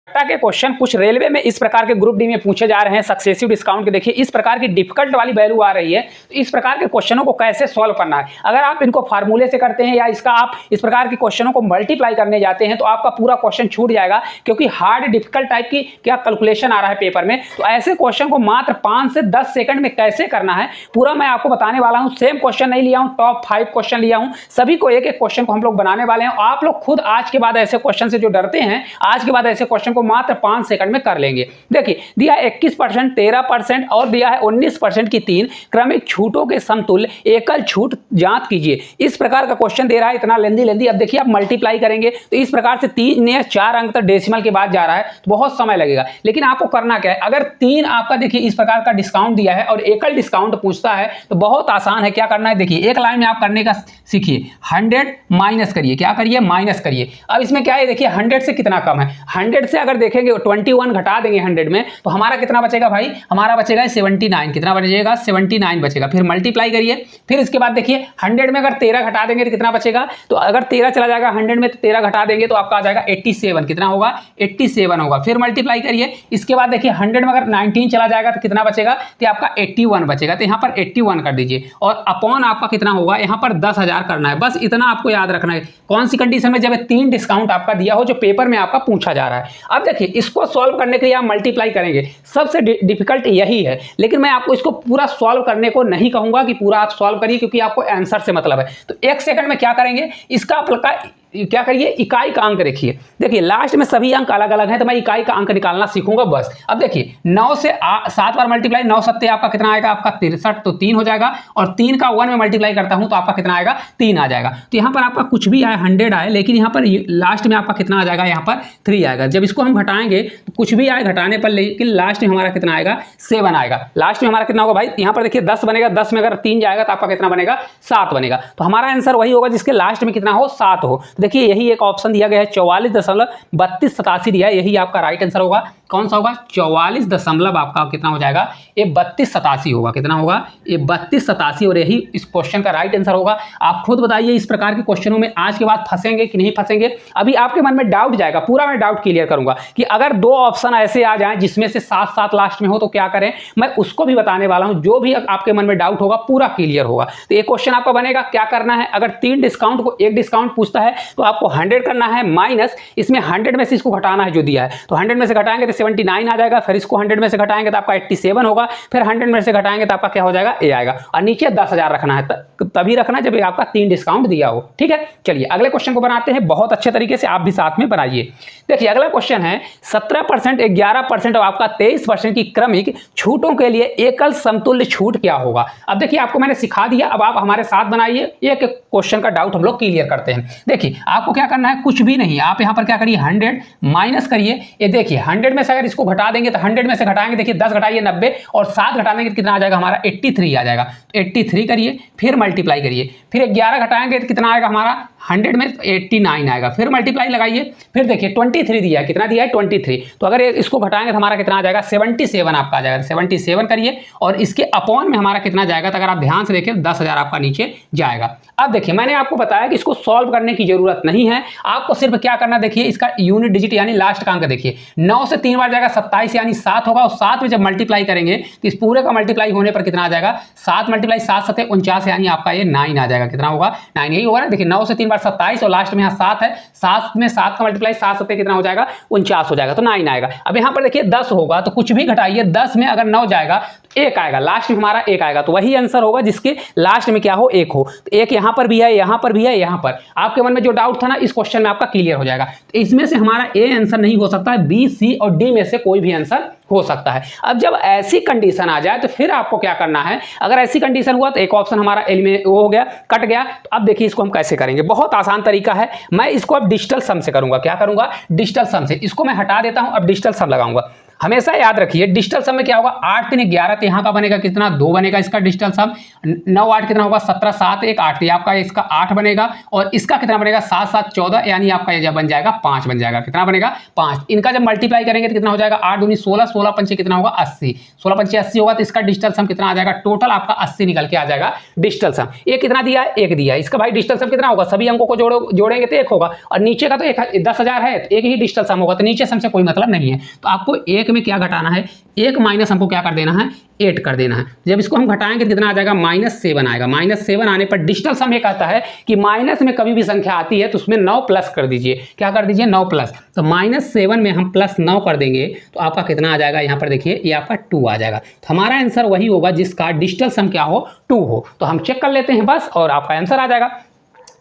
के क्वेश्चन कुछ रेलवे में इस प्रकार के ग्रुप डी में पूछे जा रहे हैं सक्सेसिव डिस्काउंट के। देखिए इस प्रकार की डिफिकल्ट वाली वैल्यू आ रही है, तो इस प्रकार के क्वेश्चनों को कैसे सॉल्व करना है। अगर आप इनको फार्मूले से करते हैं या इसका आप इस प्रकार के क्वेश्चनों को मल्टीप्लाई करने जाते हैं तो आपका पूरा क्वेश्चन छूट जाएगा, क्योंकि हार्ड डिफिकल्ट टाइप की क्या कैलकुलेशन आ रहा है पेपर में। तो ऐसे क्वेश्चन को मात्र 5 से 10 सेकंड में कैसे करना है पूरा मैं आपको बताने वाला हूं। सेम क्वेश्चन नहीं लिया हूं, टॉप 5 क्वेश्चन लिया हूं, सभी को एक एक क्वेश्चन को हम लोग बनाने वाले हैं। आप लोग खुद आज के बाद ऐसे क्वेश्चन से जो डरते हैं, आज के बाद ऐसे क्वेश्चन को मात्र 5 सेकंड में कर लेंगे। देखिए दिया है 21%, 13% और दिया है 19% की 3 क्रमिक छूटों के समतुल्य एकल छूट ज्ञात कीजिए। इस प्रकार का क्वेश्चन दे रहा है, इतना लेंदी। अब देखिए आप मल्टीप्लाई करेंगे तो इस प्रकार से 3 या 4 अंक तक डेसिमल के बाद जा रहा है तो बहुत समय लगेगा। लेकिन आपको करना क्या है, अगर 3 आपका देखिए इस प्रकार का डिस्काउंट दिया है और एकल डिस्काउंट पूछता है तो बहुत आसान है। क्या करना है, देखिए एक लाइन में आप करने का सीखिए, 100 माइनस करिए, क्या करिए माइनस करिए। अब इसमें क्या है, देखिए 100 से कितना कम है, 100 से अगर देखेंगे 21 घटा देंगे 100 में तो हमारा कितना बचेगा भाई, हमारा बचेगा 79। कितना बचेगा, 79 बचेगा। फिर मल्टीप्लाई करिए, फिर इसके बाद देखिए 100 में अगर 13 घटा देंगे तो कितना बचेगा, तो अगर 13 चला जाएगा 100 में तो 13 घटा देंगे तो आपका आ जाएगा 87। कितना होगा, 87 होगा। फिर मल्टीप्लाई करिए, इसके बाद देखिए 100 में अगर 19 चला जाएगा तो कितना बचेगा, तो आपका 81 बचेगा। तो यहाँ पर 81 कर दीजिए और अपॉन आपका कितना होगा, यहाँ पर 10,000 करना है। बस इतना आपको याद रखना है। कौन सी कंडीशन में, जब 3 डिस्काउंट आपका दिया हो जो पेपर में आपका पूछा जा रहा है। अब देखिए इसको सॉल्व करने के लिए आप मल्टीप्लाई करेंगे, सबसे डिफिकल्ट यही है। लेकिन मैं आपको इसको पूरा सॉल्व करने को नहीं कहूंगा कि पूरा आप सॉल्व करिए, क्योंकि आपको आंसर से मतलब है। तो 1 सेकंड में क्या करेंगे, इसका क्या करिए, इकाई का अंक देखिए। देखिए लास्ट में सभी अंक अलग अलग हैं तो मैं इकाई का अंक निकालना सीखूंगा बस। अब देखिए 9 से 7 बार मल्टीप्लाई, 9 सत्ते आपका कितना आएगा, आपका 63, तो 3 हो जाएगा। और 3 का 1 में मल्टीप्लाई करता हूं तो आपका कितना आएगा, 3 आ जाएगा। तो यहाँ पर आपका कुछ भी आए 100 आए, लेकिन यहाँ पर लास्ट में आपका कितना आ जाएगा, यहाँ पर 3 आएगा। जब इसको हम घटाएंगे तो कुछ भी आए घटाने पर, लेकिन लास्ट में हमारा कितना आएगा, 7 आएगा। लास्ट में हमारा कितना होगा भाई, यहाँ पर देखिए 10 बनेगा, 10 में अगर 3 जाएगा तो आपका कितना बनेगा, 7 बनेगा। तो हमारा आंसर वही होगा जिसके लास्ट में कितना हो, 7 हो। देखिए यही एक ऑप्शन दिया गया है, 44.3287 दिया है, यही आपका राइट आंसर होगा। कौन सा होगा, 44 दशमलव आपका कितना हो जाएगा, ये 3287 होगा। कितना होगा, ये 3287, और यही इस क्वेश्चन का राइट आंसर होगा। आप खुद बताइए इस प्रकार के क्वेश्चनों में आज के बाद फंसेंगे कि नहीं फंसेंगे। अभी आपके मन में डाउट जाएगा, पूरा मैं डाउट क्लियर करूंगा कि अगर 2 ऑप्शन ऐसे आ जाएं जिसमें से 7-7 लास्ट में हो तो क्या करें, मैं उसको भी बताने वाला हूं। जो भी आपके मन में डाउट होगा पूरा क्लियर होगा। तो ये क्वेश्चन आपका बनेगा, क्या करना है, अगर 3 डिस्काउंट को एक डिस्काउंट पूछता है तो आपको 100 करना है माइनस, इसमें 100 में से इसको घटाना है जो दिया है, तो 100 में से घटाएंगे तो 79 आ जाएगा। फिर इसको 100 में से घटाएंगे तो आपका 87 होगा। फिर 100 में से घटाएंगे तो आपका क्या हो जाएगा, ए आएगा। और नीचे 10,000 रखना है, तभी रखना जब आपका 3 डिस्काउंट दिया हो। ठीक है, चलिए अगले क्वेश्चन को बनाते हैं, बहुत अच्छे तरीके से आप भी साथ में बनाइए। देखिए अगला क्वेश्चन है 17%, 11% और आपका 23% की क्रमिक छूटों के लिए एकल समतुल्य छूट क्या होगा। अब देखिए आपको मैंने सिखा दिया, अब आप हमारे साथ बनाइए, एक क्वेश्चन का डाउट हम लोग क्लियर करते हैं। देखिए आपको क्या करना है, कुछ भी नहीं, आप यहाँ पर क्या करिए, 100 माइनस करिए। ये देखिए 100 में से अगर इसको घटा देंगे तो 100 में से घटाएंगे, देखिए 10 घटाइए 90 और 7 घटा देंगे तो कितना आ जाएगा, हमारा 83 आ जाएगा। तो 83 करिए, फिर मल्टीप्लाई करिए, फिर 11 घटाएंगे तो कितना आएगा, हमारा 100 में 89 आएगा। फिर मल्टीप्लाई लगाइए, फिर देखिए 23 दिया है, कितना दिया है 23, तो अगर इसको घटाएंगे तो हमारा कितना आ जाएगा, 77 आपका आ जाएगा। 77 करिए और इसके अपॉन में हमारा कितना जाएगा, तो अगर आप ध्यान से देखें 10,000 आपका नीचे जाएगा। अब देखिए मैंने आपको बताया कि इसको सॉल्व करने की जरूरत नहीं है, आपको सिर्फ क्या करना, देखिए इसका यूनिट डिजिट यानी लास्ट का अंक देखिए, 9 से 3 बार जाएगा 27 यानी 7 होगा, और 7 में जब मल्टीप्लाई करेंगे तो इस पूरे का मल्टीप्लाई होने पर कितना आ जाएगा, 7 मल्टीप्लाई 7 7 49 यानी आपका ये 9 आ जाएगा। कितना होगा, 9 यही होगा ना। देखिए 9 से 3 बार 27 और लास्ट में यहाँ 7 है, 7 में 7 का मल्टीप्लाई 7 7 कितना हो जाएगा, 49 हो जाएगा, तो 9 आएगा। अब यहाँ पर देखिए 10 होगा तो कुछ भी घटाइए, 10 में अगर 9 जाएगा तो 1 आएगा, लास्ट में हमारा 1 आएगा। तो वही आंसर होगा जिसके लास्ट में क्या हो, 1 हो। तो 1 यहाँ पर भी है, यहाँ पर भी है, यहाँ पर आपके मन में जो डाउट था ना इस क्वेश्चन में आपका क्लियर हो जाएगा। तो इसमें से हमारा ए आंसर नहीं हो सकता है, बी, सी और डी में से कोई भी आंसर हो सकता है। अब जब ऐसी कंडीशन आ जाए तो फिर आपको क्या करना है, अगर ऐसी कंडीशन हुआ तो एक ऑप्शन हमारा एलिमिनेट वो हो गया, कट गया। तो अब देखिए इसको हम कैसे करेंगे, बहुत आसान तरीका है। मैं इसको अब डिजिटल सम से करूंगा। क्या करूंगा, डिजिटल सम से। इसको मैं हटा देता हूं, अब डिजिटल सम लगाऊंगा। हमेशा याद रखिए डिजिटल सम में क्या होगा, 8 3 11, तो यहाँ का बनेगा कितना 2 बनेगा इसका डिजिटल सम। 9 8 कितना होगा 17 7 1 8, आपका इसका 8 बनेगा और इसका कितना बनेगा 7 7 14, यानी आपका ये बन जाएगा 5 बन जाएगा। कितना बनेगा 5। इनका जब मल्टीप्लाई करेंगे तो कितना हो जाएगा 8 दूनी 16, 16 पंचे कितना होगा 80, 16 पंचे 80 होगा, तो इसका डिजिटल सम कितना आ जाएगा, टोटल आपका 80 निकल के आ जाएगा डिजिटल सम। ये कितना दिया है 1 दिया है, इसका भाई डिजिटल सम कितना होगा, सभी अंकों को जोड़ेंगे तो 1 होगा, और नीचे का तो 10,000 है तो 1 ही डिजिटल सम होगा, तो नीचे सम से कोई मतलब नहीं है। तो आपको 1 में क्या घटाना है, 1 माइनस हमको क्या कर देना है 8 कर देना है। जब इसको हम घटाएंगे तो कितना आ जाएगा -7 आएगा। -7 आने पर डिजिटल सम ये कहता है कि माइनस में कभी भी संख्या आती है तो उसमें 9 प्लस कर दीजिए। क्या कर दीजिए 9 प्लस, तो -7 में हम +9 कर देंगे तो आपका कितना आ जाएगा, यहाँ पर देखिए ये आपका 2 आ जाएगा। तो हमारा आंसर वही होगा जिसका डिजिटल सम क्या हो 2 हो। तो हम चेक कर लेते हैं बस और आपका आंसर आ जाएगा।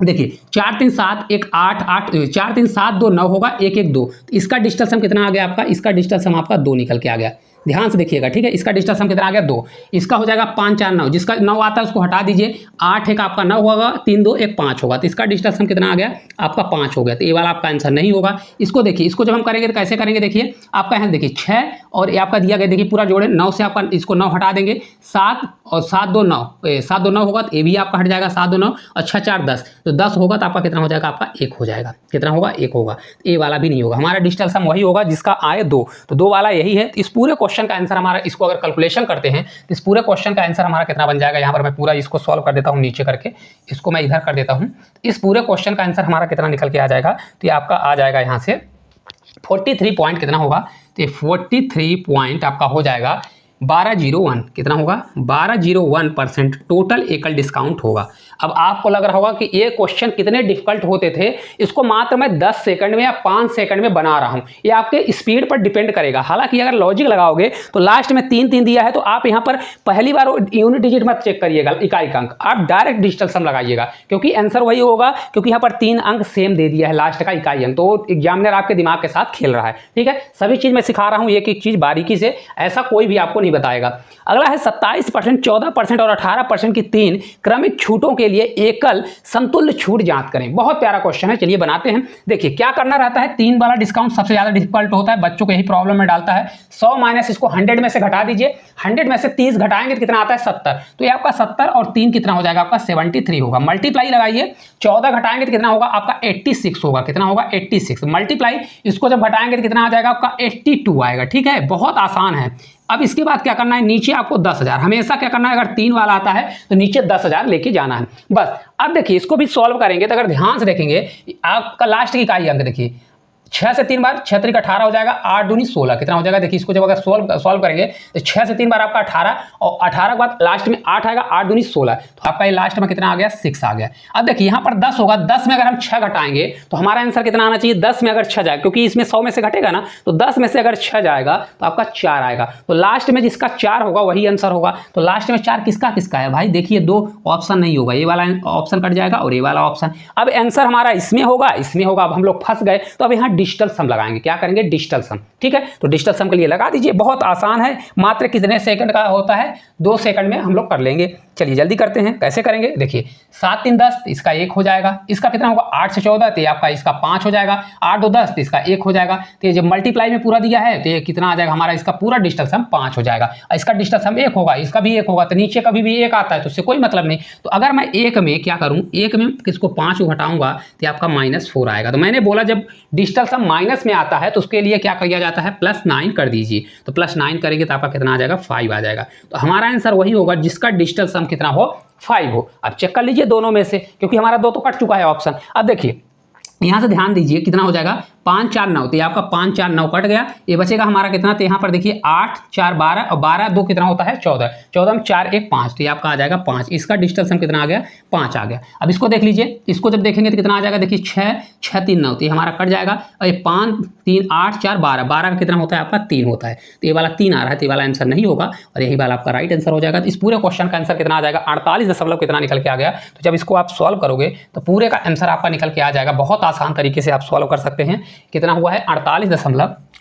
देखिए 4 3 7 1 8 8, 4 3 7 2 9 होगा, 1 1 2, तो इसका डिजिटल सम कितना आ गया आपका, इसका डिजिटल सम आपका 2 निकल के आ गया। ध्यान से देखिएगा, ठीक है। इसका डिजिटल सम कितना आ गया 2, इसका हो जाएगा 5 4 9, जिसका 9 आता है उसको हटा दीजिए, 8 एक आपका 9 होगा, 3 2 1 5 होगा, तो इसका डिजिटल सम कितना आ गया आपका 5 हो गया। तो ये वाला आपका आंसर नहीं होगा। इसको देखिए, इसको जब हम करेंगे तो कैसे करेंगे, देखिए आपका यहाँ देखिए 6 और ये आपका दिया गया, देखिए पूरा जोड़े 9 से आपका इसको 9 हटा देंगे, 7 और 7 2 9, 7 2 9 होगा, तो ये भी आपका हट जाएगा 7 2 9 और 6 4 10, तो 10 होगा, तो आपका कितना हो जाएगा, आपका 1 हो जाएगा। कितना होगा 1 होगा। ये वाला भी नहीं होगा, हमारा डिजिटल सम वही होगा जिसका आए 2, तो 2 वाला यही है। इस पूरे क्वेश्चन का आंसर हमारा, इसको अगर कैलकुलेशन करते हैं तो इस पूरे क्वेश्चन का आंसर हमारा कितना बन जाएगा, यहाँ पर मैं पूरा इसको सॉल्व कर देता हूँ नीचे करके, इसको मैं इधर कर देता हूँ। इस पूरे क्वेश्चन का आंसर हमारा कितना निकल के आ जाएगा, तो ये आपका आ जाएगा यहाँ से 43 पॉइंट कितना होगा, तो ये 43 पॉइंट आपका हो जाएगा 1201, कितना होगा 1201% टोटल एकल डिस्काउंट होगा। अब आपको लग रहा होगा कि ये क्वेश्चन कितने डिफिकल्ट होते थे, इसको मात्र मैं 10 सेकंड में या 5 सेकंड में बना रहा हूँ। ये आपके स्पीड पर डिपेंड करेगा। हालांकि अगर लॉजिक लगाओगे तो लास्ट में 3 3 दिया है, तो आप यहाँ पर पहली बार यूनिट डिजिट मत चेक करिएगा, इकाई का अंक, आप डायरेक्ट डिजिटल सम लगाइएगा, क्योंकि आंसर वही होगा, क्योंकि यहाँ पर 3 अंक सेम दे दिया है लास्ट का इकाई अंक, तो एग्जामिनर आपके दिमाग के साथ खेल रहा है। ठीक है, सभी चीज़ मैं सिखा रहा हूँ एक एक चीज़ बारीकी से, ऐसा कोई भी आपको नहीं बताएगा। अगला है 27%, 14% और 18% की 3 क्रमिक छूटों के लिए एकल समतुल्य छूट ज्ञात करें। बहुत प्यारा क्वेश्चन है, चलिए बनाते हैं। देखिए क्या करना रहता है, 3 वाला डिस्काउंट सबसे ज्यादा डिफिकल्ट होता है, बच्चों को यही प्रॉब्लम में डालता है। 100 माइनस इसको 100 में से घटा दीजिए, 100 में से 30 घटाएंगे तो कितना आता है 70, तो ये आपका 70 और 3 कितना हो जाएगा आपका 73 होगा। मल्टीप्लाई लगाइए, 14 घटाएंगे तो कितना होगा आपका 86 होगा, कितना होगा 86। मल्टीप्लाई इसको जब घटाएंगे तो कितना आ जाएगा आपका 82 आएगा। ठीक है, बहुत आसान है। अब इसके बाद क्या करना है, नीचे आपको 10,000, हमेशा क्या करना है, अगर 3 वाला आता है तो नीचे 10,000 लेके जाना है बस। अब देखिए इसको भी सॉल्व करेंगे तो अगर ध्यान से देखेंगे, आपका लास्ट की इकाई अंक देखिए 6 से 3 बार 6 3 18 हो जाएगा, 8 दूनी 16, कितना हो जाएगा, देखिए इसको जब अगर सॉल्व करेंगे तो 6 से 3 बार आपका 18 और 18 के बाद लास्ट में 8 आएगा, 8 दूनी 16, तो आपका ये लास्ट में कितना आ गया 6 आ गया। अब देखिए यहाँ पर 10 होगा, 10 में अगर हम 6 घटाएंगे तो हमारा आंसर कितना आना चाहिए, 10 में अगर 6 जाए, क्योंकि इसमें 100 में से घटेगा ना, तो 10 में से अगर 6 जाएगा तो आपका 4 आएगा, तो लास्ट में जिसका 4 होगा वही आंसर होगा। तो लास्ट में 4 किसका किसका है भाई, देखिए 2 ऑप्शन नहीं होगा, ये वाला ऑप्शन कट जाएगा और ये वाला ऑप्शन। अब आंसर हमारा इसमें होगा, इसमें होगा। अब हम लोग फंस गए, तो अब यहाँ डिजिटल सम लगाएंगे, क्या करेंगे डिजिटल सम। ठीक है, तो डिजिटल सम के लिए लगा दीजिए, बहुत आसान है, मात्र कितने सेकंड का होता है, 2 सेकंड में हम लोग कर लेंगे। चलिए जल्दी करते हैं, कैसे करेंगे, देखिए 7 3 10, इसका 1 हो जाएगा, इसका कितना होगा 8 से 14, तो आपका इसका 5 हो जाएगा, 8 2 10, तो इसका 1 हो जाएगा, तो ये जब मल्टीप्लाई में पूरा दिया है तो ये कितना आ जाएगा हमारा, इसका पूरा डिजिटल सम 5 हो जाएगा, और इसका डिजिटल सम 1 होगा, इसका भी 1 होगा, तो नीचे कभी भी 1 आता है तो उससे कोई मतलब नहीं। तो अगर मैं 1 में क्या करूँ, 1 में किसको 5 को घटाऊंगा तो आपका -4 आएगा। तो मैंने बोला जब डिजिटल सम माइनस में आता है तो उसके लिए क्या किया जाता है, +9 कर दीजिए, तो +9 करेंगे तो आपका कितना आ जाएगा 5 आ जाएगा। तो हमारा आंसर वही होगा जिसका डिजिटल सम कितना हो 5 हो। अब चेक कर लीजिए दोनों में से, क्योंकि हमारा 2 तो कट चुका है ऑप्शन। अब देखिए यहाँ से ध्यान दीजिए कितना हो जाएगा 5 4 9, तो ये आपका 5 4 9 कट गया, ये बचेगा हमारा कितना, तो यहाँ पर देखिए 8 4 12 और 12 2 कितना होता है 14, 14 में 4 1 5, तो ये आपका आ जाएगा 5, इसका डिजिटल सम कितना आ गया 5 आ गया। अब इसको देख लीजिए, इसको जब देखेंगे तो कितना आ जाएगा, देखिए 6 6 3 9, तो ये हमारा कट जाएगा, और ये 5 3 8 4 12, 12 का कितना होता है आपका 3 होता है, तो ये वाला 3 आ रहा है, तो ये वाला आंसर नहीं होगा और यही वाला आपका राइट आंसर हो जाएगा। तो इस पूरे क्वेश्चन का आंसर कितना आ जाएगा 48 कितना निकल के आ गया। तो जब इसको आप सॉल्व करोगे तो पूरे का आंसर आपका निकल के आ जाएगा, बहुत आसान तरीके से आप सॉल्व कर सकते हैं। कितना हुआ है 48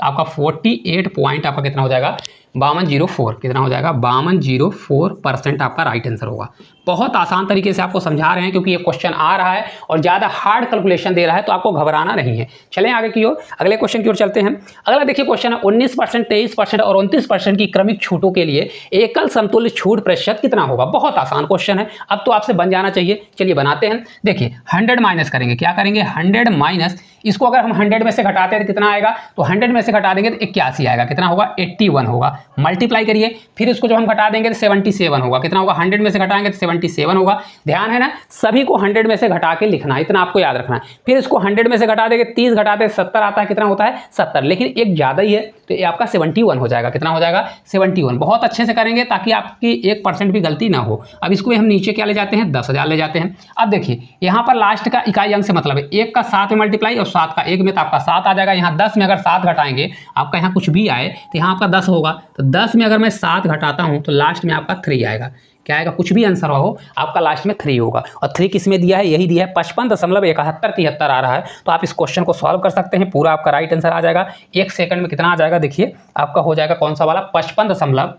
आपका 48 पॉइंट आपका कितना हो जाएगा 5204 कितना हो जाएगा 5204% आपका राइट आंसर होगा। बहुत आसान तरीके से आपको समझा रहे हैं क्योंकि ये क्वेश्चन आ रहा है और ज़्यादा हार्ड कैलकुलेशन दे रहा है, तो आपको घबराना नहीं है। चलें आगे की ओर, अगले क्वेश्चन की ओर चलते हैं। अगला देखिए क्वेश्चन है 19%, 23% और 29% की क्रमिक छूटों के लिए एकल समतुल्य छूट प्रतिशत कितना होगा। बहुत आसान क्वेश्चन है, अब तो आपसे बन जाना चाहिए। चलिए बनाते हैं। देखिए 100 माइनस करेंगे, क्या करेंगे 100 माइनस, इसको अगर हम 100 में से घटाते हैं तो कितना आएगा, तो 100 में से घटा देंगे तो 81 आएगा, कितना होगा 81 होगा। मल्टीप्लाई करिए, फिर इसको जब हम घटा देंगे तो 77 होगा, कितना होगा 100 में से घटाएंगे तो 77 होगा। ध्यान है ना, सभी को 100 में से घटा के लिखना है, इतना आपको याद रखना है। फिर इसको 100 में से घटा देंगे, 30 घटाते 70 आता है, कितना होता है 70, लेकिन एक ज़्यादा ही है तो ये आपका 71 हो जाएगा। कितना हो जाएगा 71। बहुत अच्छे से करेंगे ताकि आपकी 1% भी गलती ना हो। अब इसको हम नीचे क्या ले जाते हैं 10,000 ले जाते हैं। अब देखिए यहाँ पर लास्ट का इकाई अंक से मतलब है 1 का 7 में मल्टीप्लाई और 7 का 1 में, तो आपका 7 आ जाएगा। यहाँ 10 में अगर 7 घटाएंगे, आपका यहाँ कुछ भी आए तो यहाँ आपका 10 होगा, तो 10 में अगर मैं 7 घटाता हूँ तो लास्ट में आपका 3 आएगा। क्या आएगा, कुछ भी आंसर हो आपका लास्ट में 3 होगा। और 3 किस में दिया है, यही दिया है 55.7173 आ रहा है। तो आप इस क्वेश्चन को सॉल्व कर सकते हैं, पूरा आपका राइट आंसर आ जाएगा। 1 सेकंड में कितना आ जाएगा, देखिए आपका हो जाएगा कौन सा वाला 55,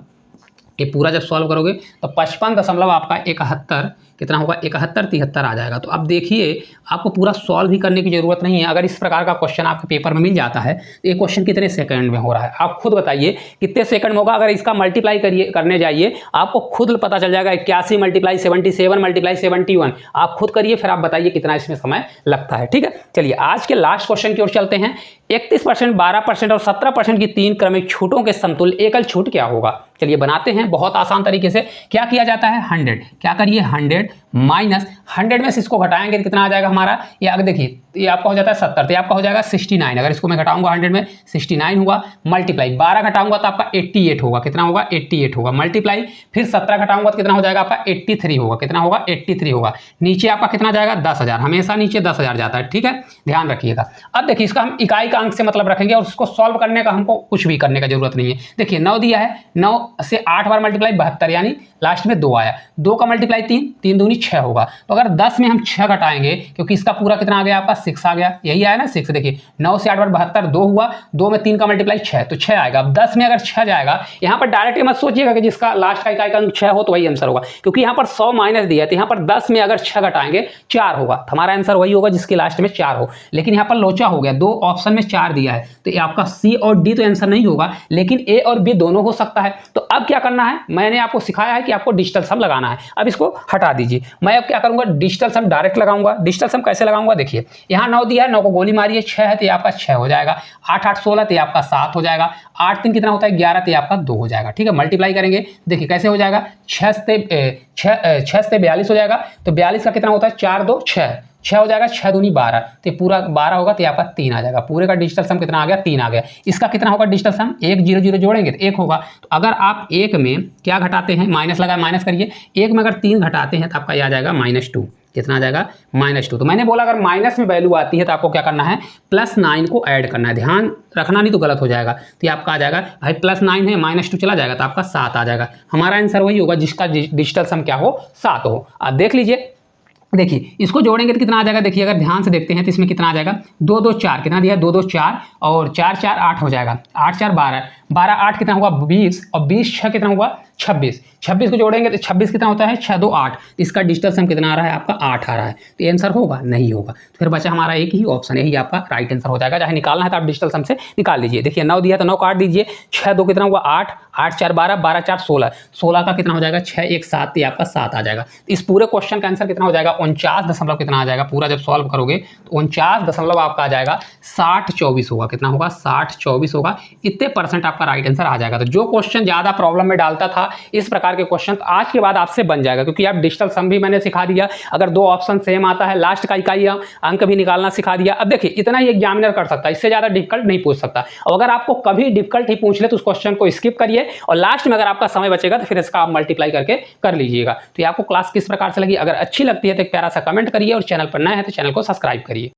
ये पूरा जब सॉल्व करोगे तो 55 आपका 71 कितना होगा 71-73 आ जाएगा। तो अब देखिए आपको पूरा सॉल्व ही करने की ज़रूरत नहीं है। अगर इस प्रकार का क्वेश्चन आपके पेपर में मिल जाता है तो ये क्वेश्चन कितने सेकंड में हो रहा है, आप खुद बताइए कितने सेकंड में होगा। अगर इसका मल्टीप्लाई करने जाइए, आपको खुद पता चल जाएगा 81 मल्टीप्लाई 77 मल्टीप्लाई 71, आप खुद करिए, फिर आप बताइए कितना इसमें समय लगता है। ठीक है, चलिए आज के लास्ट क्वेश्चन की ओर चलते हैं। 31%, 12% और 17% की 3 क्रमिक छूटों के समतुल्य एकल छूट क्या होगा। चलिए बनाते हैं बहुत आसान तरीके से। क्या किया जाता है 100, क्या करिए 100 माइनस 100 में से इसको घटाएंगे तो कितना आ जाएगा हमारा, ये आगे देखिए ये आपका हो जाता है 70, तो ये आपका हो जाएगा 69। अगर इसको मैं घटाऊंगा 100 में 69 हुआ, मल्टीप्लाई 12 घटाऊंगा तो आपका 88 होगा, कितना होगा 88 होगा, मल्टीप्लाई फिर 17 घटाऊंगा तो कितना हो जाएगा आपका 83 होगा, कितना होगा 83 होगा। नीचे आपका कितना जाएगा 10,000, हमेशा नीचे 10,000 जाता है। ठीक है, ध्यान रखिएगा। अब देखिए इसका हम इकाई का अंक से मतलब रखेंगे और उसको सॉल्व करने का हमको कुछ भी करने का जरूरत नहीं है। देखिए 9 दिया है, 9 से 8 बार मल्टीप्लाई 72, यानी लास्ट में 2 आया, 2 का मल्टीप्लाई 3, 3 दूनी 6 होगा। तो अगर 10 में हम 6 घटाएंगे, क्योंकि इसका पूरा कितना आ गया आपका 6 आ गया, यही आया ना 6। देखिए 9 से 8 बार 72, 2 हुआ, 2 में 3 का मल्टीप्लाई 6, तो 6 आएगा। अब 10 में अगर 6 जाएगा, यहाँ पर डायरेक्ट मत सोचिएगा कि जिसका लास्ट का इकाई का अंक 6 हो तो वही आंसर होगा, क्योंकि यहाँ पर 100 माइनस दिया है, तो यहाँ पर 10 में अगर 6 घटाएंगे 4 होगा, तो हमारा आंसर वही होगा जिसके लास्ट में 4 हो। लेकिन यहाँ पर लोचा हो गया, 2 ऑप्शन में 4 दिया है, तो ये आपका सी और डी तो आंसर नहीं होगा, लेकिन ए और बी दोनों हो सकता है। तो अब क्या करना है, मैंने आपको सिखाया है कि आपको डिजिटल सम लगाना है। अब इसको हटा दीजिए, मैं अब क्या करूंगा डिजिटल सम डायरेक्ट लगाऊंगा। डिजिटल सम कैसे लगाऊंगा, देखिए यहाँ 9 दिया है, 9 को गोली मारिए, 6 है तो ये आपका 6 हो जाएगा, 8 8 16 तो ये आपका 7 हो जाएगा, 8 3 कितना होता है 11 तो ये आपका 2 हो जाएगा। ठीक है, मल्टीप्लाई करेंगे, देखिए कैसे हो जाएगा 6 से 42 हो जाएगा, तो 42 का कितना होता है 4 2 6 हो जाएगा, 6 दूनी 12, तो पूरा 12 होगा, तो आपका 3 आ जाएगा। पूरे का डिजिटल सम कितना आ गया 3 आ गया। इसका कितना होगा डिजिटल सम, 1 0 0 जोड़ेंगे तो 1 होगा। तो अगर आप 1 में क्या घटाते हैं, माइनस लगा, माइनस करिए, 1 में अगर 3 घटाते हैं तो आपका यह आ जाएगा -2, कितना आ जाएगा -2। तो मैंने बोला अगर माइनस में वैल्यू आती है तो आपको क्या करना है +9 को ऐड करना है, ध्यान रखना नहीं तो गलत हो जाएगा। तो ये आपका आ जाएगा भाई +9 है -2 चला जाएगा तो आपका 7 आ जाएगा। हमारा आंसर वही होगा जिसका डिजिटल सम क्या हो 7 हो। आप देख लीजिए, देखिए इसको जोड़ेंगे तो कितना आ जाएगा, देखिए अगर ध्यान से देखते हैं तो इसमें कितना आ जाएगा 2 2 4, कितना दिया 2 2 4 और 4 4 8 हो जाएगा, 8 4 12, 12 8 कितना होगा 20 और 20 6 कितना होगा 26, 26 को जोड़ेंगे तो 26 कितना होता है 6 2 8, तो इसका डिजिटल सम कितना आ रहा है आपका 8 आ रहा है। तो ये आंसर होगा नहीं होगा, तो फिर बचा हमारा एक ही ऑप्शन, यही आपका राइट आंसर हो जाएगा। चाहे निकालना है तो आप डिजिटल सम से निकाल लीजिए। देखिए 9 दिया तो 9 काट दीजिए, 6 2 कितना हुआ 8, 8 4 12, 12 4 16, 16 का कितना हो जाएगा 6 1 7, ये आपका 7 आ जाएगा। इस पूरे क्वेश्चन का आंसर कितना हो जाएगा 49 कितना आ जाएगा, पूरा जब सॉल्व करोगे तो 49 आपका आ जाएगा 60 24 होगा, कितना होगा 60 24 होगा। इतने % आपका राइट आंसर आ जाएगा। तो जो क्वेश्चन ज़्यादा प्रॉब्लम में डालता था इस प्रकार के क्वेश्चन, तो आज के बाद आपसे बन जाएगा, क्योंकि आप डिजिटल सम भी मैंने सिखा दिया। अगर 2 ऑप्शन सेम आता है, लास्ट का इकाई अंक भी निकालना सिखा दिया। अब देखिए इतना ही एग्जामिनर कर सकता है, इससे ज़्यादा डिफिकल्ट नहीं पूछ सकता। और अगर आपको कभी डिफिकल्ट ही पूछ ले तो उस क्वेश्चन को स्किप करिए और लास्ट में अगर आपका समय बचेगा तो फिर इसका आप मल्टीप्लाई करके कर लीजिएगा। तो ये आपको क्लास किस प्रकार से लगी, अगर अच्छी लगती है तो एक प्यारा सा कमेंट करिए और चैनल पर नए हैं तो चैनल को सब्सक्राइब करिए।